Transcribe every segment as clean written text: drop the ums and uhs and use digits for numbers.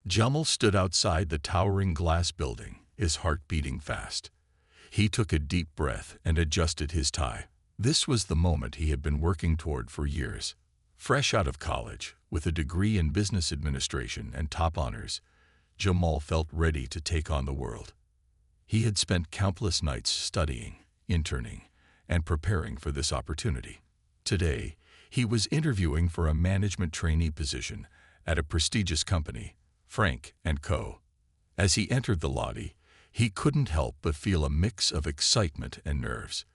Jamal stood outside the towering glass building, his heart beating fast. He took a deep breath and adjusted his tie. This was the moment he had been working toward for years. Fresh out of college, with a degree in business administration and top honors, Jamal felt ready to take on the world. He had spent countless nights studying, interning, and preparing for this opportunity. Today, he was interviewing for a management trainee position at a prestigious company, Frank & Co. As he entered the lobby, he couldn't help but feel a mix of excitement and nerves.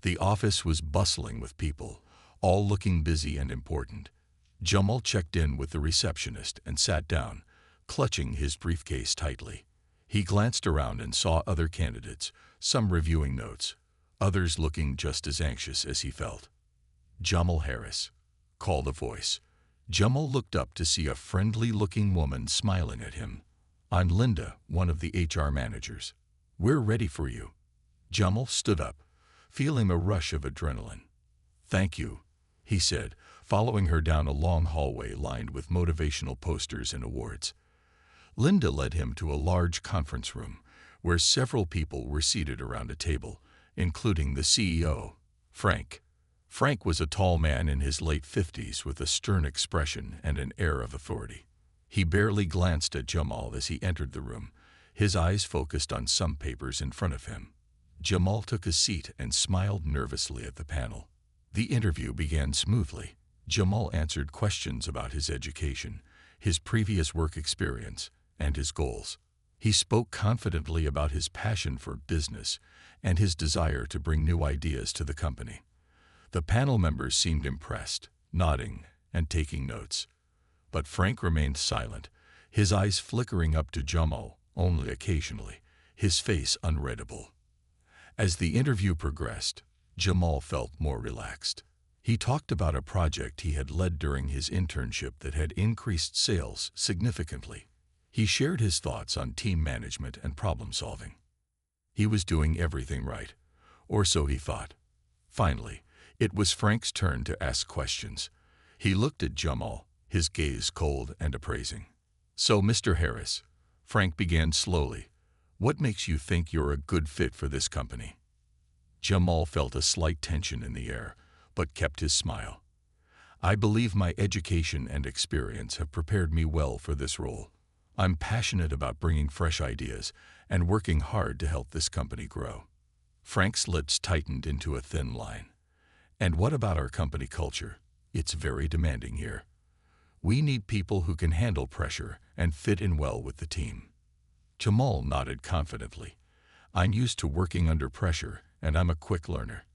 The office was bustling with people, all looking busy and important. Jamal checked in with the receptionist and sat down, clutching his briefcase tightly. He glanced around and saw other candidates, some reviewing notes, others looking just as anxious as he felt. "Jamal Harris," called a voice. Jamal looked up to see a friendly-looking woman smiling at him. "I'm Linda, one of the HR managers. We're ready for you." Jamal stood up, feeling a rush of adrenaline. "Thank you," he said, following her down a long hallway lined with motivational posters and awards. Linda led him to a large conference room, where several people were seated around a table, including the CEO, Frank. Frank was a tall man in his late 50s with a stern expression and an air of authority. He barely glanced at Jamal as he entered the room, his eyes focused on some papers in front of him. Jamal took a seat and smiled nervously at the panel. The interview began smoothly. Jamal answered questions about his education, his previous work experience, and his goals. He spoke confidently about his passion for business and his desire to bring new ideas to the company. The panel members seemed impressed, nodding and taking notes. But Frank remained silent, his eyes flickering up to Jamal only occasionally, his face unreadable. As the interview progressed, Jamal felt more relaxed. He talked about a project he had led during his internship that had increased sales significantly. He shared his thoughts on team management and problem solving. He was doing everything right, or so he thought. Finally, it was Frank's turn to ask questions. He looked at Jamal, his gaze cold and appraising. "So, Mr. Harris," Frank began slowly, "what makes you think you're a good fit for this company?" Jamal felt a slight tension in the air, but kept his smile. "I believe my education and experience have prepared me well for this role. I'm passionate about bringing fresh ideas and working hard to help this company grow." Frank's lips tightened into a thin line. "And what about our company culture? It's very demanding here. We need people who can handle pressure and fit in well with the team." Jamal nodded confidently. "I'm used to working under pressure, and I'm a quick learner.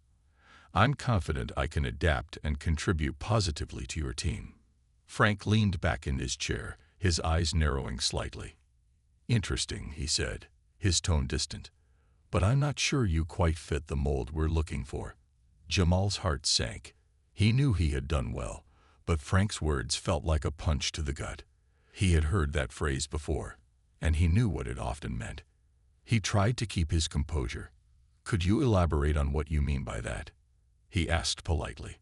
I'm confident I can adapt and contribute positively to your team." Frank leaned back in his chair, his eyes narrowing slightly. "Interesting," he said, his tone distant. "But I'm not sure you quite fit the mold we're looking for." Jamal's heart sank. He knew he had done well, but Frank's words felt like a punch to the gut. He had heard that phrase before, and he knew what it often meant. He tried to keep his composure. "Could you elaborate on what you mean by that?" he asked politely.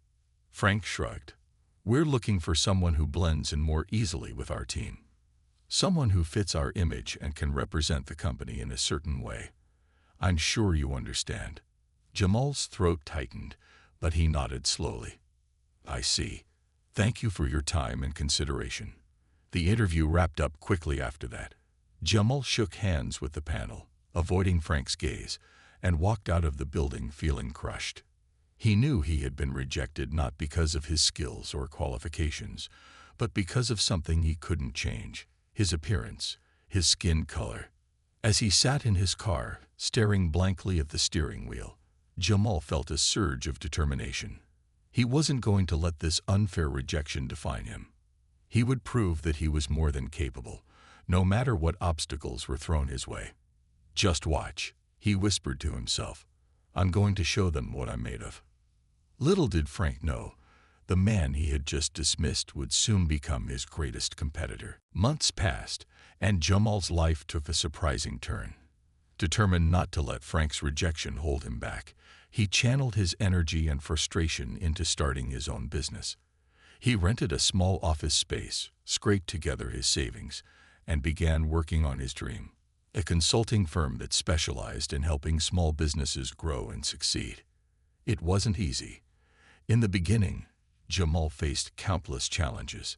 Frank shrugged. "We're looking for someone who blends in more easily with our team. Someone who fits our image and can represent the company in a certain way. I'm sure you understand." Jamal's throat tightened, but he nodded slowly. "I see. Thank you for your time and consideration." The interview wrapped up quickly after that. Jamal shook hands with the panel, avoiding Frank's gaze, and walked out of the building feeling crushed. He knew he had been rejected not because of his skills or qualifications, but because of something he couldn't change: his appearance, his skin color. As he sat in his car, staring blankly at the steering wheel, Jamal felt a surge of determination. He wasn't going to let this unfair rejection define him. He would prove that he was more than capable, no matter what obstacles were thrown his way. "Just watch," he whispered to himself. "I'm going to show them what I'm made of." Little did Frank know, the man he had just dismissed would soon become his greatest competitor. Months passed, and Jamal's life took a surprising turn. Determined not to let Frank's rejection hold him back, he channeled his energy and frustration into starting his own business. He rented a small office space, scraped together his savings, and began working on his dream, a consulting firm that specialized in helping small businesses grow and succeed. It wasn't easy. In the beginning, Jamal faced countless challenges.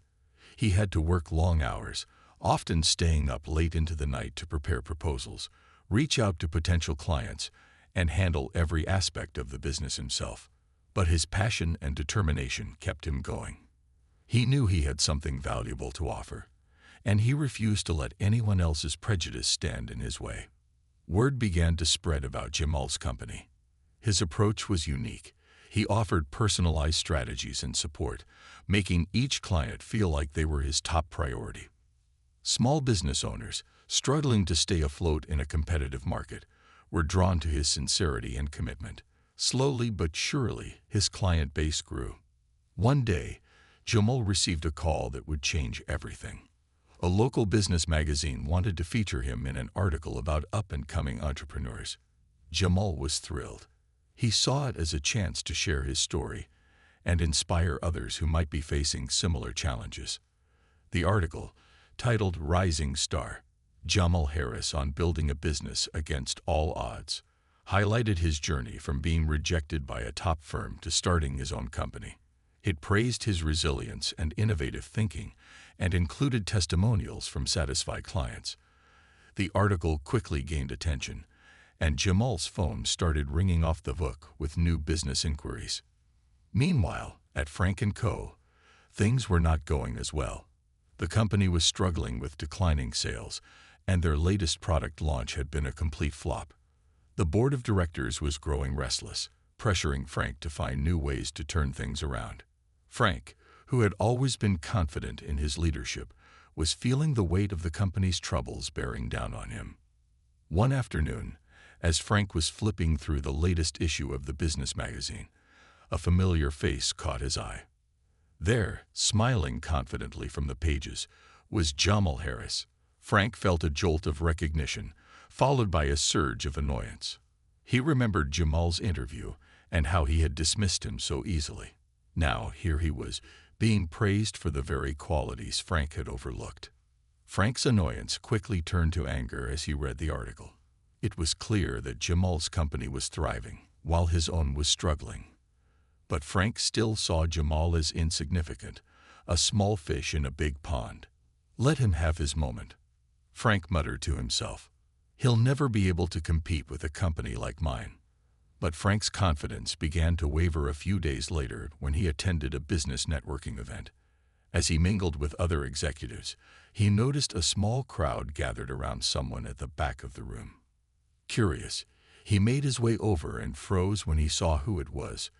He had to work long hours, often staying up late into the night to prepare proposals, reach out to potential clients, and handle every aspect of the business himself. But his passion and determination kept him going. He knew he had something valuable to offer, and he refused to let anyone else's prejudice stand in his way. Word began to spread about Jamal's company. His approach was unique. He offered personalized strategies and support, making each client feel like they were his top priority. Small business owners, struggling to stay afloat in a competitive market, were drawn to his sincerity and commitment. Slowly but surely, his client base grew. One day, Jamal received a call that would change everything. A local business magazine wanted to feature him in an article about up-and-coming entrepreneurs. Jamal was thrilled. He saw it as a chance to share his story and inspire others who might be facing similar challenges. The article, titled Rising Star, Jamal Harris on Building a Business Against All Odds, highlighted his journey from being rejected by a top firm to starting his own company. It praised his resilience and innovative thinking and included testimonials from satisfied clients. The article quickly gained attention, and Jamal's phone started ringing off the hook with new business inquiries. Meanwhile, at Frank & Co., things were not going as well. The company was struggling with declining sales, and their latest product launch had been a complete flop. The board of directors was growing restless, pressuring Frank to find new ways to turn things around. Frank, who had always been confident in his leadership, was feeling the weight of the company's troubles bearing down on him. One afternoon, as Frank was flipping through the latest issue of the business magazine, a familiar face caught his eye. There, smiling confidently from the pages, was Jamal Harris. Frank felt a jolt of recognition, followed by a surge of annoyance. He remembered Jamal's interview and how he had dismissed him so easily. Now, here he was, being praised for the very qualities Frank had overlooked. Frank's annoyance quickly turned to anger as he read the article. It was clear that Jamal's company was thriving, while his own was struggling. But Frank still saw Jamal as insignificant, a small fish in a big pond. Let him have his moment, Frank muttered to himself. He'll never be able to compete with a company like mine. But Frank's confidence began to waver a few days later when he attended a business networking event. As he mingled with other executives, he noticed a small crowd gathered around someone at the back of the room. Curious, he made his way over and froze when he saw who it was.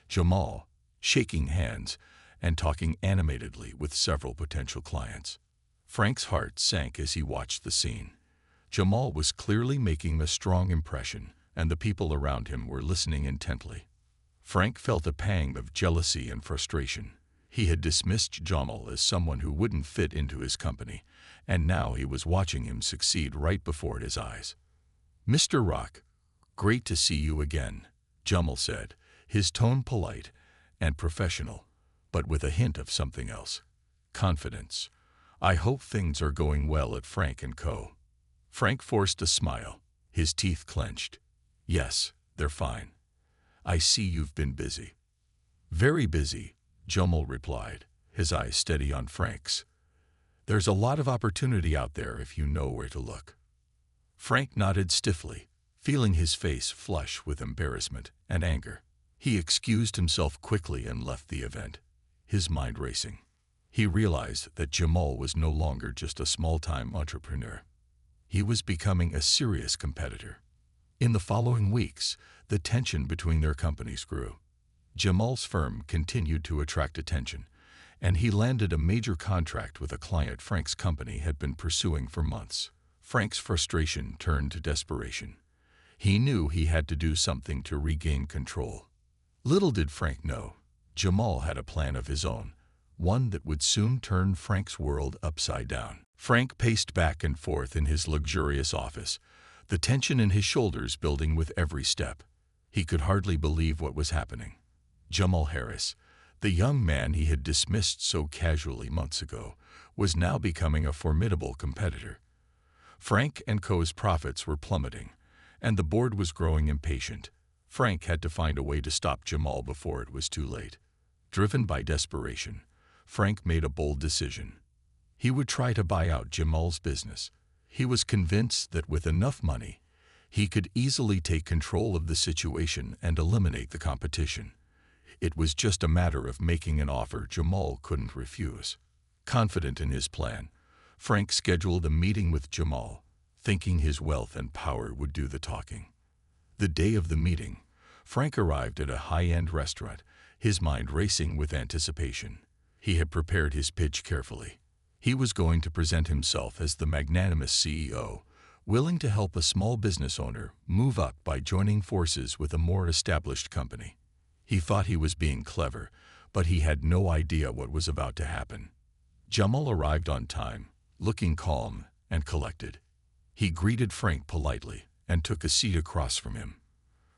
Jamal, shaking hands and talking animatedly with several potential clients. Frank's heart sank as he watched the scene. Jamal was clearly making a strong impression, and the people around him were listening intently. Frank felt a pang of jealousy and frustration. He had dismissed Jamal as someone who wouldn't fit into his company, and now he was watching him succeed right before his eyes. "Mr. Rock, great to see you again," Jamal said, his tone polite and professional, but with a hint of something else. Confidence. "I hope things are going well at Frank & Co." Frank forced a smile, his teeth clenched. "Yes, they're fine. I see you've been busy." "Very busy," Jamal replied, his eyes steady on Frank's. "There's a lot of opportunity out there if you know where to look." Frank nodded stiffly, feeling his face flush with embarrassment and anger. He excused himself quickly and left the event, his mind racing. He realized that Jamal was no longer just a small-time entrepreneur. He was becoming a serious competitor. In the following weeks, the tension between their companies grew. Jamal's firm continued to attract attention, and he landed a major contract with a client Frank's company had been pursuing for months. Frank's frustration turned to desperation. He knew he had to do something to regain control. Little did Frank know, Jamal had a plan of his own, one that would soon turn Frank's world upside down. Frank paced back and forth in his luxurious office, the tension in his shoulders building with every step. He could hardly believe what was happening. Jamal Harris, The young man he had dismissed so casually months ago was now becoming a formidable competitor. Frank & Co.'s profits were plummeting, and the board was growing impatient. Frank had to find a way to stop Jamal before it was too late. Driven by desperation, Frank made a bold decision. He would try to buy out Jamal's business. He was convinced that with enough money, he could easily take control of the situation and eliminate the competition. It was just a matter of making an offer Jamal couldn't refuse. Confident in his plan, Frank scheduled a meeting with Jamal, thinking his wealth and power would do the talking. The day of the meeting, Frank arrived at a high-end restaurant, his mind racing with anticipation. He had prepared his pitch carefully. He was going to present himself as the magnanimous CEO, willing to help a small business owner move up by joining forces with a more established company. He thought he was being clever, but he had no idea what was about to happen. Jamal arrived on time, looking calm and collected. He greeted Frank politely and took a seat across from him.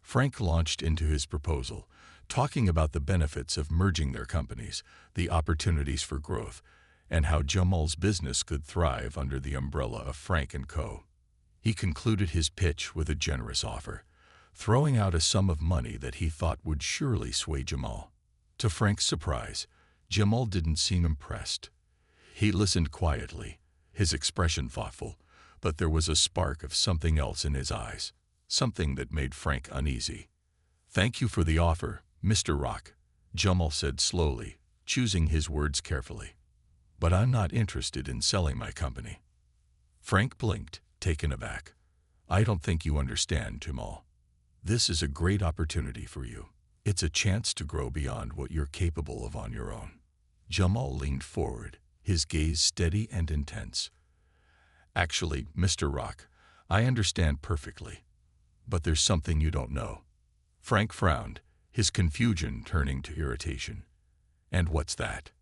Frank launched into his proposal, talking about the benefits of merging their companies, the opportunities for growth, and how Jamal's business could thrive under the umbrella of Frank & Co. He concluded his pitch with a generous offer, throwing out a sum of money that he thought would surely sway Jamal. To Frank's surprise, Jamal didn't seem impressed. He listened quietly, his expression thoughtful, but there was a spark of something else in his eyes, something that made Frank uneasy. "Thank you for the offer, Mr. Rock," Jamal said slowly, choosing his words carefully. "But I'm not interested in selling my company." Frank blinked, taken aback. "I don't think you understand, Jamal. This is a great opportunity for you. It's a chance to grow beyond what you're capable of on your own." Jamal leaned forward, his gaze steady and intense. "Actually, Mr. Rock, I understand perfectly. But there's something you don't know." Frank frowned, his confusion turning to irritation. "And what's that?"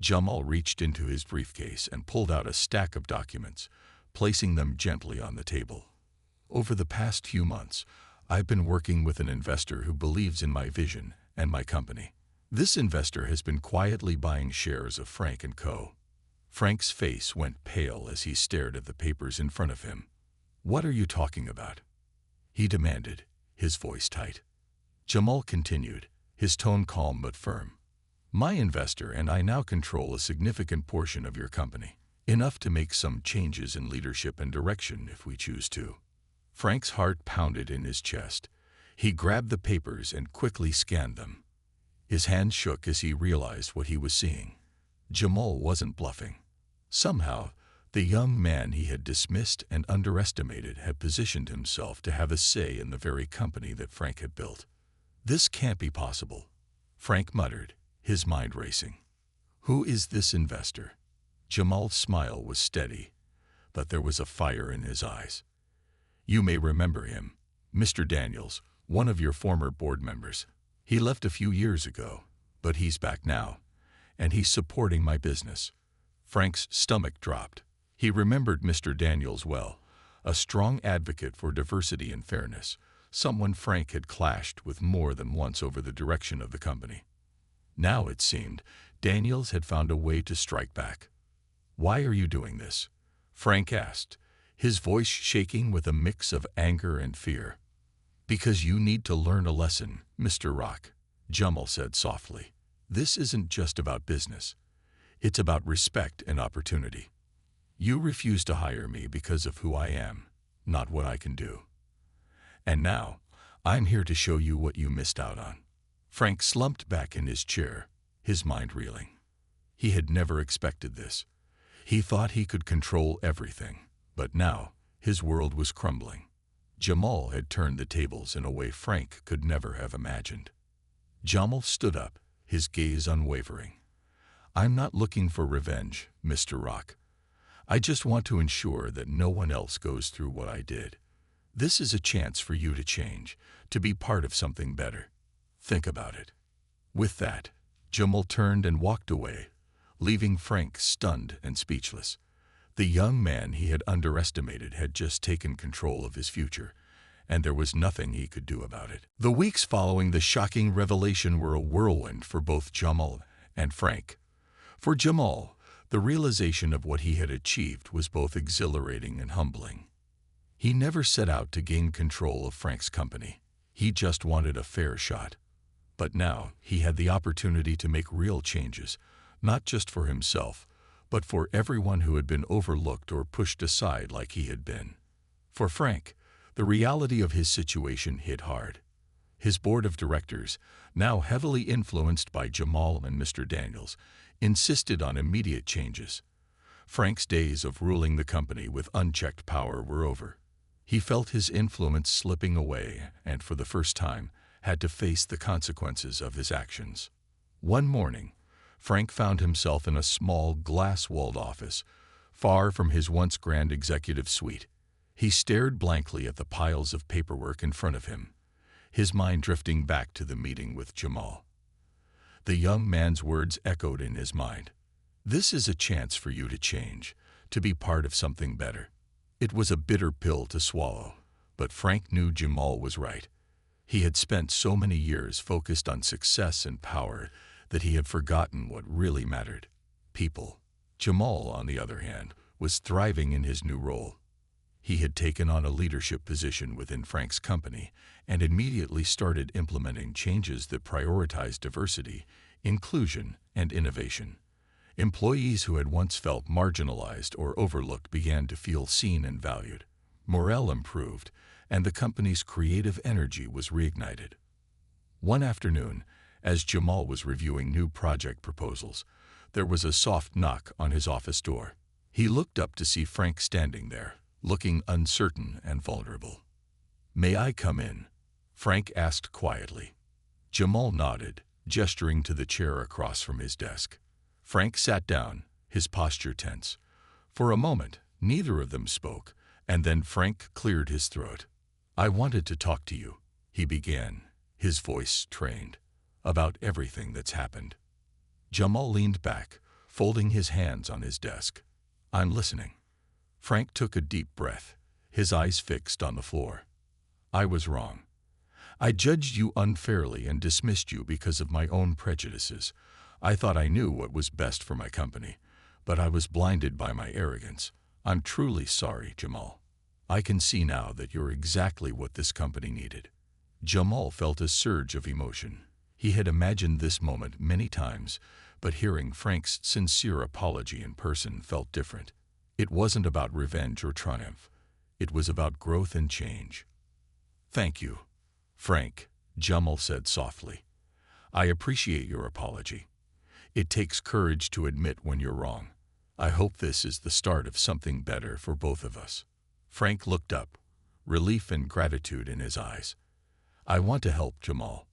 Jamal reached into his briefcase and pulled out a stack of documents, placing them gently on the table. "Over the past few months, I've been working with an investor who believes in my vision and my company. This investor has been quietly buying shares of Frank & Co." Frank's face went pale as he stared at the papers in front of him. "What are you talking about?" he demanded, his voice tight. Jamal continued, his tone calm but firm. "My investor and I now control a significant portion of your company, enough to make some changes in leadership and direction if we choose to." Frank's heart pounded in his chest. He grabbed the papers and quickly scanned them. His hand shook as he realized what he was seeing. Jamal wasn't bluffing. Somehow, the young man he had dismissed and underestimated had positioned himself to have a say in the very company that Frank had built. "This can't be possible," Frank muttered, his mind racing. "Who is this investor?" Jamal's smile was steady, but there was a fire in his eyes. "You may remember him, Mr. Daniels, one of your former board members. He left a few years ago, but he's back now, and he's supporting my business." Frank's stomach dropped. He remembered Mr. Daniels well, a strong advocate for diversity and fairness, someone Frank had clashed with more than once over the direction of the company. Now, it seemed, Daniels had found a way to strike back. "Why are you doing this?" Frank asked, his voice shaking with a mix of anger and fear. "Because you need to learn a lesson, Mr. Rock," Jamal said softly. "This isn't just about business. It's about respect and opportunity. You refuse to hire me because of who I am, not what I can do. And now, I'm here to show you what you missed out on." Frank slumped back in his chair, his mind reeling. He had never expected this. He thought he could control everything, but now his world was crumbling. Jamal had turned the tables in a way Frank could never have imagined. Jamal stood up, his gaze unwavering. "I'm not looking for revenge, Mr. Rock. I just want to ensure that no one else goes through what I did. This is a chance for you to change, to be part of something better. Think about it." With that, Jamal turned and walked away, leaving Frank stunned and speechless. The young man he had underestimated had just taken control of his future, and there was nothing he could do about it. The weeks following the shocking revelation were a whirlwind for both Jamal and Frank. For Jamal, the realization of what he had achieved was both exhilarating and humbling. He never set out to gain control of Frank's company. He just wanted a fair shot. But now he had the opportunity to make real changes, not just for himself, but for everyone who had been overlooked or pushed aside like he had been. For Frank, the reality of his situation hit hard. His board of directors, now heavily influenced by Jamal and Mr. Daniels, insisted on immediate changes. Frank's days of ruling the company with unchecked power were over. He felt his influence slipping away and, for the first time, had to face the consequences of his actions. One morning, Frank found himself in a small, glass-walled office, far from his once grand executive suite. He stared blankly at the piles of paperwork in front of him, his mind drifting back to the meeting with Jamal. The young man's words echoed in his mind. "This is a chance for you to change, to be part of something better." It was a bitter pill to swallow, but Frank knew Jamal was right. He had spent so many years focused on success and power that he had forgotten what really mattered: people. Jamal, on the other hand, was thriving in his new role. He had taken on a leadership position within Frank's company and immediately started implementing changes that prioritized diversity, inclusion, and innovation. Employees who had once felt marginalized or overlooked began to feel seen and valued. Morale improved, and the company's creative energy was reignited. One afternoon, as Jamal was reviewing new project proposals, there was a soft knock on his office door. He looked up to see Frank standing there, looking uncertain and vulnerable. "May I come in?" Frank asked quietly. Jamal nodded, gesturing to the chair across from his desk. Frank sat down, his posture tense. For a moment, neither of them spoke, and then Frank cleared his throat. "I wanted to talk to you," he began, his voice trained, "about everything that's happened." Jamal leaned back, folding his hands on his desk. "I'm listening." Frank took a deep breath, his eyes fixed on the floor. "I was wrong. I judged you unfairly and dismissed you because of my own prejudices. I thought I knew what was best for my company, but I was blinded by my arrogance. I'm truly sorry, Jamal. I can see now that you're exactly what this company needed." Jamal felt a surge of emotion. He had imagined this moment many times, but hearing Frank's sincere apology in person felt different. It wasn't about revenge or triumph. It was about growth and change. "Thank you, Frank," Jamal said softly. "I appreciate your apology. It takes courage to admit when you're wrong. I hope this is the start of something better for both of us." Frank looked up, relief and gratitude in his eyes. "I want to help, Jamal.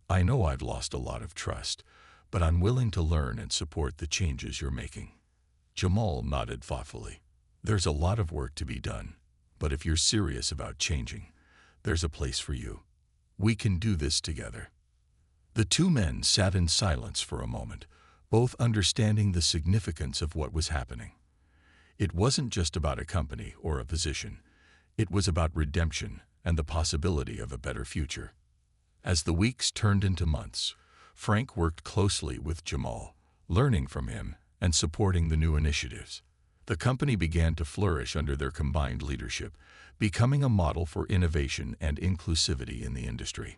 I know I've lost a lot of trust, but I'm willing to learn and support the changes you're making." Jamal nodded thoughtfully. "There's a lot of work to be done, but if you're serious about changing, there's a place for you. We can do this together." The two men sat in silence for a moment, both understanding the significance of what was happening. It wasn't just about a company or a position. It was about redemption and the possibility of a better future. As the weeks turned into months, Frank worked closely with Jamal, learning from him and supporting the new initiatives. The company began to flourish under their combined leadership, becoming a model for innovation and inclusivity in the industry.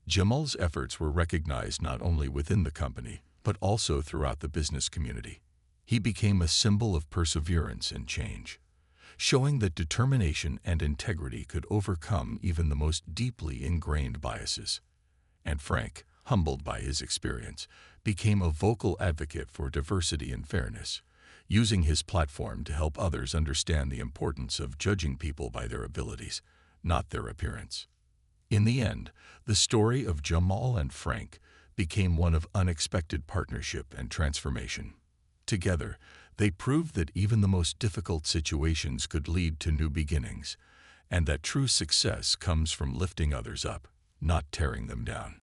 Jamal's efforts were recognized not only within the company, but also throughout the business community. He became a symbol of perseverance and change, showing that determination and integrity could overcome even the most deeply ingrained biases. And Frank, humbled by his experience, became a vocal advocate for diversity and fairness, using his platform to help others understand the importance of judging people by their abilities, not their appearance. In the end, the story of Jamal and Frank became one of unexpected partnership and transformation. Together, they proved that even the most difficult situations could lead to new beginnings, and that true success comes from lifting others up, not tearing them down.